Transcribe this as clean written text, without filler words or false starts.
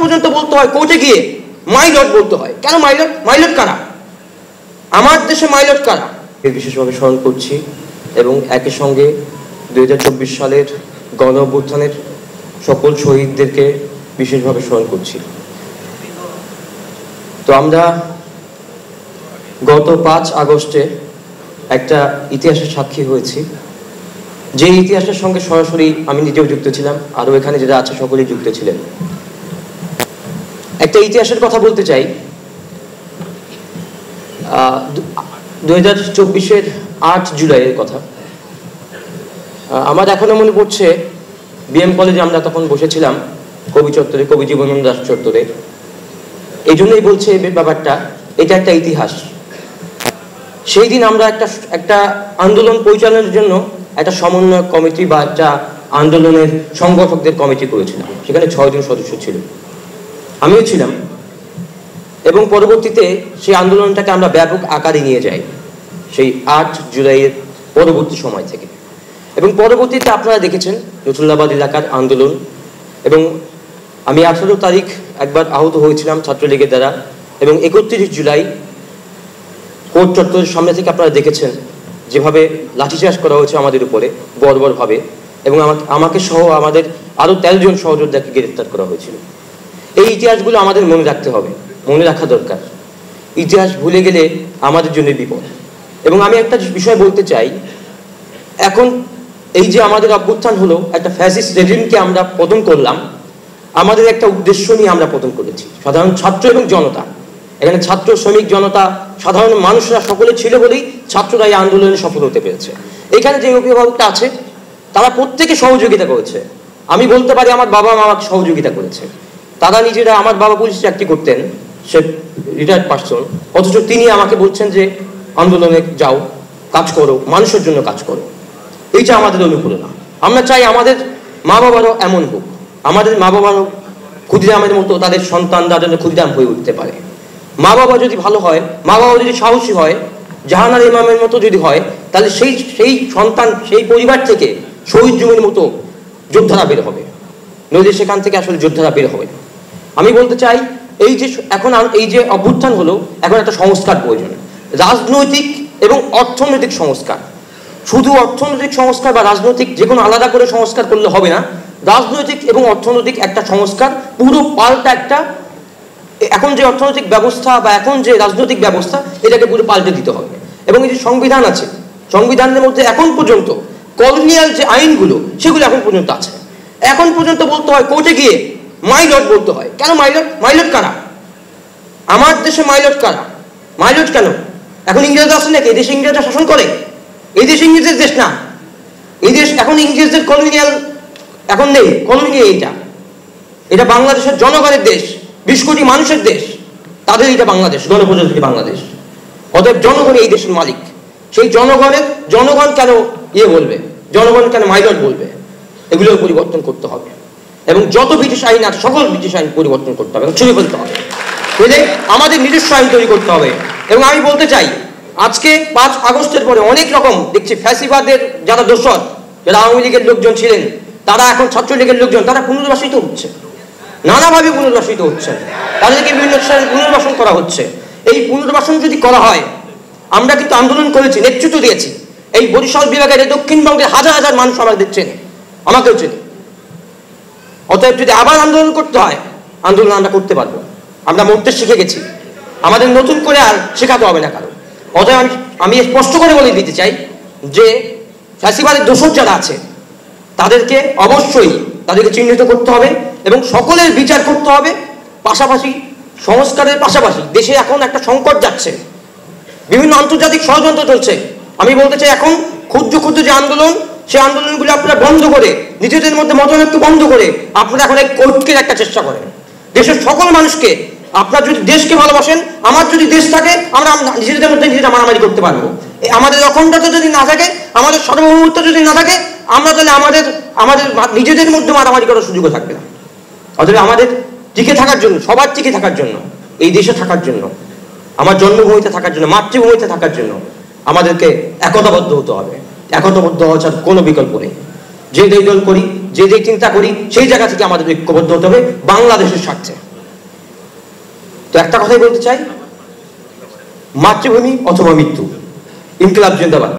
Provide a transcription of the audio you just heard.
পর্যন্ত বলতে হয় কোর্টে গিয়ে মাই লর্ড বলতে হয়। কেন মাই লর্ড? মাই লর্ড কারা? আমার দেশে মাই লর্ড কারা? বিশেষভাবে স্মরণ করছি এবং একই সঙ্গে 2024 সালের গণ অভ্যুত্থানের সকল শহীদদেরকে বিশেষভাবে স্মরণ করছি। তো আমরা গত 5 আগস্টে একটা ইতিহাসের সাক্ষী হয়েছি, যে ইতিহাসের সঙ্গে সরাসরি আমি নিজেও যুক্ত ছিলাম, আরও এখানে যারা আছে সকলেই যুক্ত ছিলেন। একটা ইতিহাসের কথা বলতে চাই। 2024-এর 8 জুলাইয়ের কথা। আমার এখনো মনে পড়ছে, বিএম কলেজে আমরা তখন বসেছিলাম কবি চত্বরে, কবি জীবনানন্দ দাশ চত্বরে। এই জন্যই বলছে ব্যাপারটা, এটা একটা ইতিহাস। সেই দিন আমরা একটা আন্দোলন পরিচালনার জন্য একটা সমন্বয় কমিটি বা একটা আন্দোলনের সংগঠকদের কমিটি করেছিলাম। সেখানে 6 জন সদস্য ছিল, আমিও ছিলাম। এবং পরবর্তীতে সেই আন্দোলনটাকে আমরা ব্যাপক আকারে নিয়ে যাই সেই 8 জুলাইয়ের পরবর্তী সময় থেকে। এবং পরবর্তীতে আপনারা দেখেছেন নতুল্লাবাদ এলাকার আন্দোলন। এবং আমি 18 তারিখ একবার আহত হয়েছিলাম ছাত্রলীগের দ্বারা। এবং 31 জুলাই কোর্ট চত্বরের সামনে থেকে আপনারা দেখেছেন যেভাবে লাঠিচার্জ করা হয়েছে আমাদের উপরে বর্বরভাবে। এবং আমাকে সহ আমাদের আরও 13 জন সহযোদ্ধাকে গ্রেফতার করা হয়েছিল। এই ইতিহাসগুলো আমাদের মনে রাখতে হবে, মনে রাখা দরকার। ইতিহাস ভুলে গেলে আমাদের জন্য বিপদ। এবং আমি একটা বিষয় বলতে চাই, এখন এই যে আমাদের অভ্যুত্থান হলো, একটা ফ্যাসিস্ট রেজিমকে আমরা পতন করলাম, আমাদের একটা উদ্দেশ্য নিয়ে আমরা পতন করেছি। সাধারণ ছাত্র এবং জনতা, এখানে ছাত্র, শ্রমিক, জনতা, সাধারণ মানুষরা সকলে ছিল বলেই ছাত্ররা এই আন্দোলনে সফল হতে পেরেছে। এখানে যে অভিভাবকটা আছে তারা প্রত্যেকে সহযোগিতা করেছে। আমি বলতে পারি আমার বাবা মা আমাকে সহযোগিতা করেছে। তারা নিজেরা, আমার বাবা পুলিশ চাকরি করতেন, সে রিটায়ার্ড পারসন, অথচ তিনি আমাকে বলছেন যে আন্দোলনে যাও, কাজ করো, মানুষের জন্য কাজ করো। এইটা আমাদের অনুপ্রেরণা। আমরা চাই আমাদের মা বাবারও এমন হোক, আমাদের মা বাবারও ক্ষুদিরামের মতো তাদের সন্তানরা যেন ক্ষুদিরাম হয়ে উঠতে পারে। মা বাবা যদি ভালো হয়, মা বাবা যদি সাহসী হয়, জাহানার ইমামের মতো যদি হয়, তাহলে সেই সন্তান, সেই পরিবার থেকে শহীদ জমির মতো যোদ্ধারা বের হবে, নইলে সেখান থেকে আসলে যোদ্ধারা বের হবে। আমি বলতে চাই, এখন এই যে অভ্যুত্থান হলো, এখন একটা সংস্কার প্রয়োজন, রাজনৈতিক এবং অর্থনৈতিক সংস্কার। শুধু অর্থনৈতিক সংস্কার বা রাজনৈতিক যে কোনো আলাদা করে সংস্কার করলে হবে না। রাজনৈতিক এবং অর্থনৈতিক একটা সংস্কার, পুরো পাল্টা একটা, এখন যে অর্থনৈতিক ব্যবস্থা বা এখন যে রাজনৈতিক ব্যবস্থা, এটাকে পুরো পাল্টে দিতে হবে। এবং এই যে সংবিধান আছে, সংবিধানের মধ্যে এখন পর্যন্ত কলোনিয়াল যে আইনগুলো, সেগুলো এখন পর্যন্ত আছে। এখন পর্যন্ত বলতে হয় কোর্টে গিয়ে মাই লর্ড বলতে হয়। কেন মাই লর্ড? মাই লর্ড কারা? আমার দেশে মাই লর্ড কারা? মাই লর্ড কেন? এখন ইংরেজরা আছে নাকি? এই দেশে ইংরেজরা শাসন করে? এই দেশ ইংরেজের দেশ না। এই দেশ এখন ইংরেজদের কলোনিয়াল এখন নেই, কলোনি নেই। এটা বাংলাদেশের জনগণের দেশ, 20 কোটি মানুষের দেশ, তাদের এটা বাংলাদেশ, গণপ্রজাতন্ত্রী বাংলাদেশ। অতএব জনগণ এই দেশের মালিক। সেই জনগণ কেন বলবে? জনগণ কেন মাই লর্ড বলবে? এগুলো পরিবর্তন করতে হবে। এবং যত ব্রিটিশ আইন আছে, সকল ব্রিটিশ আইন পরিবর্তন করতে হবে, ছুঁড়ে ফেলতে হবে। বুঝলে আমাদের নিজস্ব আইন তৈরি করতে হবে। এবং আমি বলতে চাই, আজকে 5 আগস্টের পরে অনেক রকম দেখছি ফ্যাসিবাদের যারা দোষর, যারা আওয়ামী লীগের লোকজন ছিলেন, তারা এখন ছাত্রলীগের লোকজন, তারা পুনর্বাসিত হচ্ছে, নানাভাবে পুনর্বাসিত হচ্ছে, তাদেরকে বিভিন্ন পুনর্বাসন করা হচ্ছে। এই পুনর্বাসন যদি করা হয়, আমরা কিন্তু আন্দোলন করেছি, নেতৃত্ব দিয়েছি। এই বরিশাল বিভাগের, দক্ষিণবঙ্গের হাজার হাজার মানুষ আমাদের চেনে, আমাকেও চেনে। অতএব যদি আবার আন্দোলন করতে হয়, আন্দোলন আমরা করতে পারবো। আমরা মরতে শিখে গেছি, আমাদের নতুন করে আর শেখাতে হবে না কারো। অতএব আমি স্পষ্ট করে বলে দিতে চাই যে ফ্যাসিবাদের দোষর যারা আছে, তাদেরকে অবশ্যই তাদেরকে চিহ্নিত করতে হবে এবং সকলের বিচার করতে হবে। পাশাপাশি সংস্কারের পাশাপাশি দেশে এখন একটা সংকট যাচ্ছে, বিভিন্ন আন্তর্জাতিক ষড়যন্ত্র চলছে। আমি বলতে চাই, এখন ক্ষুদ্র ক্ষুদ্র যে আন্দোলন, সেই আন্দোলনগুলো আপনারা বন্ধ করে, নিজেদের মধ্যে মতনৈক্য বন্ধ করে আপনারা এখন এই কোর্টকে একটা চেষ্টা করেন। দেশের সকল মানুষকে, আপনারা যদি দেশকে ভালোবাসেন, আমার যদি দেশ থাকে, আমরা নিজেদের মধ্যে নিজেরা মারামারি করতে পারবো। আমাদের অখণ্ডতা যদি না থাকে, আমাদের সার্বভৌমত্ব যদি না থাকে, আমরা তাহলে আমাদের নিজেদের মধ্যে মারামারি করার সুযোগও থাকবে না। অতএব আমাদের টিকে থাকার জন্য, সবার টিকে থাকার জন্য, এই দেশে থাকার জন্য, আমার জন্মভূমিতে থাকার জন্য, মাতৃভূমিতে থাকার জন্য আমাদেরকে একতাবদ্ধ হতে হবে। একতাবদ্ধ হওয়া ছাড়া কোনো বিকল্প নেই। যে দল করি, যে যে চিন্তা করি সেই জায়গা থেকে আমাদের ঐক্যবদ্ধ হতে হবে বাংলাদেশের স্বার্থে। তো একটা কথাই বলতে চাই, মাতৃভূমি অথবা মৃত্যু। ইনকিলাব জিন্দাবাদ।